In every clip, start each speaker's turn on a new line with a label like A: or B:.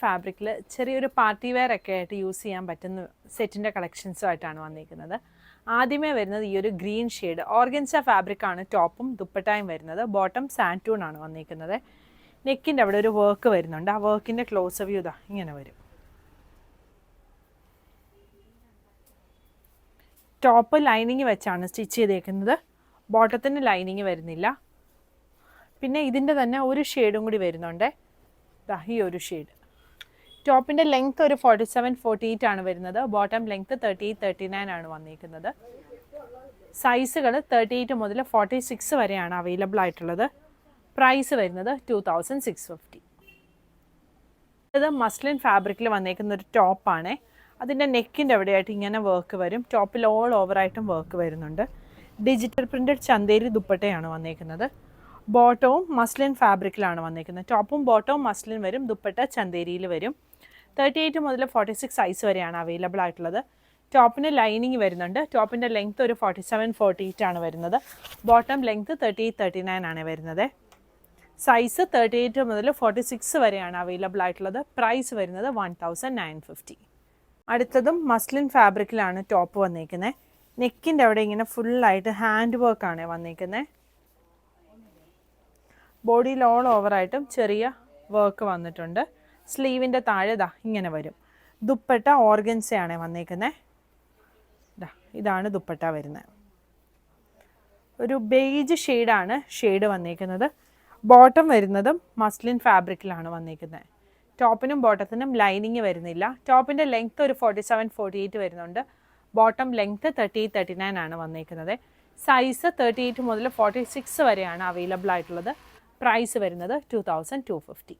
A: ഫാബ്രിക്കിൽ ചെറിയൊരു party wear ഒക്കെ ആയിട്ട് യൂസ് ചെയ്യാൻ പറ്റുന്ന സെറ്റിൻ്റെ കളക്ഷൻസുമായിട്ടാണ് വന്നിരിക്കുന്നത്. ആദ്യമേ വരുന്നത് ഈ ഒരു ഗ്രീൻ ഷെയ്ഡ് ഓർഗൻസ ഫാബ്രിക്കാണ് ടോപ്പും ദുപ്പട്ടായും വരുന്നത്. ബോട്ടം സാൻറ്റൂൺ ആണ് വന്നിരിക്കുന്നത്. നെക്കിൻ്റെ അവിടെ ഒരു വർക്ക് വരുന്നുണ്ട്. ആ വർക്കിൻ്റെ ക്ലോസ് വ്യൂ ഇതാ ഇങ്ങനെ വരും. ടോപ്പ് ലൈനിങ് വെച്ചാണ് സ്റ്റിച്ച് ചെയ്തേക്കുന്നത്. ബോട്ടത്തിന് ലൈനിങ് വരുന്നില്ല. പിന്നെ ഇതിൻ്റെ തന്നെ ഒരു ഷെയ്ഡും കൂടി വരുന്നുണ്ട്. ഈ ഒരു ഷെയ്ഡ്. ടോപ്പിൻ്റെ ലെങ്ത്ത് ഒരു 47-48 ആണ് വരുന്നത്. ബോട്ടം ലെങ്ത്ത് 38-39 ആണ് വന്നിരിക്കുന്നത്. സൈസുകൾ 38 മുതൽ 46 വരെയാണ് അവൈലബിൾ ആയിട്ടുള്ളത്. പ്രൈസ് വരുന്നത് 2650. ഇത് മസ്ലിൻ ഫാബ്രിക്കിൽ വന്നേക്കുന്ന ഒരു ടോപ്പാണ്. അതിൻ്റെ നെക്കിൻ്റെ എവിടെയായിട്ട് ഇങ്ങനെ വർക്ക് വരും. ടോപ്പിൽ ഓൾ ഓവറായിട്ടും വർക്ക് വരുന്നുണ്ട്. ഡിജിറ്റൽ പ്രിൻറ്റഡ് ചന്തേരി ദുപ്പട്ടയാണ് വന്നേക്കുന്നത്. ബോട്ടവും മസ്ലിൻ ഫാബ്രിക്കിലാണ് വന്നിരിക്കുന്നത്. ടോപ്പും ബോട്ടവും മസ്ലിൻ വരും. ദുപ്പട്ട ചന്തേരിയിൽ വരും. 38 മുതൽ 46 സൈസ് വരെയാണ് അവൈലബിൾ ആയിട്ടുള്ളത്. ടോപ്പിന് ലൈനിങ് വരുന്നുണ്ട്. ടോപ്പിൻ്റെ ലെങ്ത്ത് ഒരു 47-48 ആണ് വരുന്നത്. ബോട്ടം ലെങ്ത്ത് 38-39 ആണ് വരുന്നത്. സൈസ് 38 മുതൽ 46 വരെയാണ് അവൈലബിൾ ആയിട്ടുള്ളത്. പ്രൈസ് വരുന്നത് 1950. അടുത്തതും മസ്ലിൻ ഫാബ്രിക്കിലാണ് ടോപ്പ് വന്നിരിക്കുന്നത്. നെക്കിൻ്റെ അവിടെ ഇങ്ങനെ ഫുള്ളായിട്ട് ഹാൻഡ് വർക്കാണ് വന്നിരിക്കുന്നത്. ബോഡിയിൽ ഓൾ ഓവറായിട്ടും ചെറിയ വർക്ക് വന്നിട്ടുണ്ട്. സ്ലീവിൻ്റെ താഴെ ഇങ്ങനെ വരും. ദുപ്പട്ട ഓർഗൻസയാണ് വന്നിരിക്കുന്നത്. ഇതാണ് ദുപ്പട്ട വരുന്നത്. ഒരു ബേജ് ഷെയ്ഡാണ് ഷെയ്ഡ് വന്നിരിക്കുന്നത്. ബോട്ടം വരുന്നതും മസ്ലിൻ ഫാബ്രിക്കിലാണ് വന്നിരിക്കുന്നത്. ടോപ്പിനും ബോട്ടത്തിനും ലൈനിങ് വരുന്നില്ല. ടോപ്പിൻ്റെ ലെങ്ത്ത് ഒരു 47-48 വരുന്നുണ്ട്. ബോട്ടം ലെങ്ത്ത് 38-39 ആണ് വന്നിരിക്കുന്നത്. സൈസ് 38 മുതൽ 46 വരെയാണ് അവൈലബിൾ ആയിട്ടുള്ളത്. പ്രൈസ് വരുന്നത് 2250.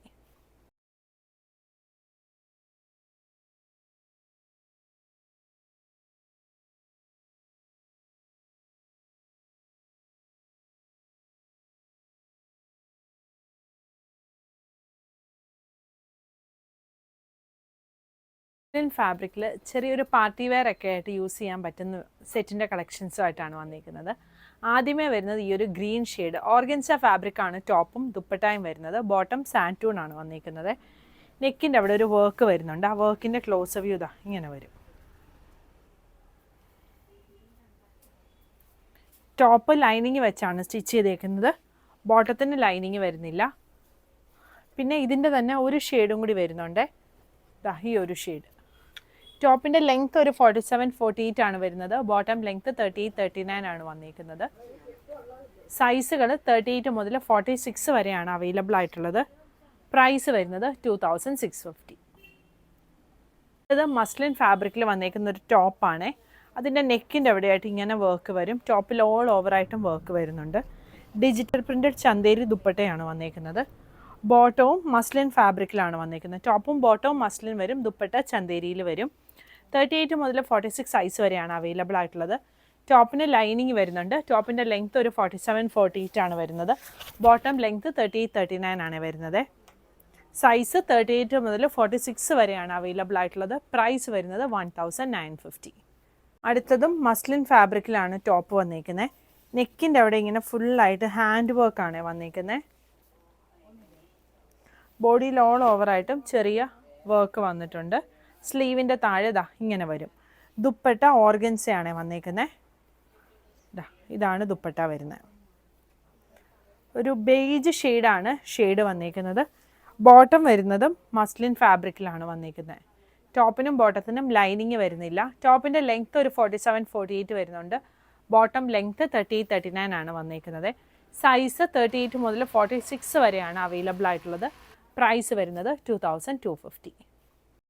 A: ഫാബ്രിക്കിൽ ചെറിയൊരു പാർട്ടി വെയർ ഒക്കെ ആയിട്ട് യൂസ് ചെയ്യാൻ പറ്റുന്ന സെറ്റിൻ്റെ കളക്ഷൻസുമായിട്ടാണ് വന്നിരിക്കുന്നത്. ആദ്യമേ വരുന്നത് ഈ ഒരു ഗ്രീൻ ഷെയ്ഡ് ഓർഗൻസ ഫാബ്രിക്കാണ് ടോപ്പും ദുപ്പട്ടായും വരുന്നത്. ബോട്ടം സാൻറ്റൂൺ ആണ് വന്നിരിക്കുന്നത്. നെക്കിൻ്റെ അവിടെ ഒരു വർക്ക് വരുന്നുണ്ട്. ആ വർക്കിൻ്റെ ക്ലോസ് വ്യൂ ഇങ്ങനെ വരും. ടോപ്പ് ലൈനിങ് വെച്ചാണ് സ്റ്റിച്ച് ചെയ്തേക്കുന്നത്. ബോട്ടത്തിന് ലൈനിങ് വരുന്നില്ല. പിന്നെ ഇതിൻ്റെ തന്നെ ഒരു ഷെയ്ഡും കൂടി വരുന്നുണ്ട്. ഈ ഒരു ഷെയ്ഡ്. ടോപ്പിൻ്റെ ലെങ്ത്ത് ഒരു 47-48 ആണ് വരുന്നത്. ബോട്ടം ലെങ്ത്ത് 38-39 ആണ് വന്നിരിക്കുന്നത്. സൈസുകൾ 38 മുതൽ 46 വരെയാണ് അവൈലബിൾ ആയിട്ടുള്ളത്. പ്രൈസ് വരുന്നത് 2650. ഇത് മസ്ലിൻ ഫാബ്രിക്കിൽ വന്നിരിക്കുന്ന ഒരു ടോപ്പാണ്. അതിൻ്റെ നെക്കിൻ്റെ എവിടെയായിട്ട് ഇങ്ങനെ വർക്ക് വരും. ടോപ്പിൽ ഓൾ ഓവറായിട്ടും വർക്ക് വരുന്നുണ്ട്. ഡിജിറ്റൽ പ്രിൻറ്റഡ് ചന്തേരി ദുപ്പട്ടയാണ് വന്നിരിക്കുന്നത്. ബോട്ടവും മസ്ലിൻ ഫാബ്രിക്കിലാണ് വന്നിരിക്കുന്നത്. ടോപ്പും ബോട്ടവും മസ്ലിൻ വരും. ദുപ്പട്ട ചന്തേരിയിൽ വരും. 38 മുതൽ 46 സൈസ് വരെയാണ് അവൈലബിൾ ആയിട്ടുള്ളത്. ടോപ്പിന് ലൈനിങ് വരുന്നുണ്ട്. ടോപ്പിൻ്റെ ലെങ്ത്ത് ഒരു 47-48 ആണ് വരുന്നത്. ബോട്ടം ലെങ്ത്ത് 38-39 ആണ് വരുന്നത്. സൈസ് 38 മുതൽ 46 വരെയാണ് അവൈലബിൾ ആയിട്ടുള്ളത്. പ്രൈസ് വരുന്നത് 1950. അടുത്തതും മസ്ലിൻ ഫാബ്രിക്കിലാണ് ടോപ്പ് വന്നിരിക്കുന്നത്. നെക്കിൻ്റെ അവിടെ ഇങ്ങനെ ഫുള്ളായിട്ട് ഹാൻഡ് വർക്കാണ് വന്നിരിക്കുന്നത്. ബോഡിയിൽ ഓൾ ഓവറായിട്ടും ചെറിയ വർക്ക് വന്നിട്ടുണ്ട്. സ്ലീവിൻ്റെ താഴെ ഇങ്ങനെ വരും. ദുപ്പട്ട ഓർഗൻസയാണ് വന്നിരിക്കുന്നത്. ഇതാണ് ദുപ്പട്ട വരുന്നത്. ഒരു ബേജ് ഷെയ്ഡാണ് ഷെയ്ഡ് വന്നിരിക്കുന്നത്. ബോട്ടം വരുന്നതും മസ്ലിൻ ഫാബ്രിക്കിലാണ് വന്നിരിക്കുന്നത്. ടോപ്പിനും ബോട്ടത്തിനും ലൈനിങ് വരുന്നില്ല. ടോപ്പിൻ്റെ ലെങ്ത്ത് ഒരു 47-48 വരുന്നുണ്ട്. ബോട്ടം ലെങ്ത്ത് 38-39 ആണ് വന്നിരിക്കുന്നത്. സൈസ് 38 മുതൽ 46 വരെയാണ് അവൈലബിൾ ആയിട്ടുള്ളത്. പ്രൈസ് വരുന്നത് 2250.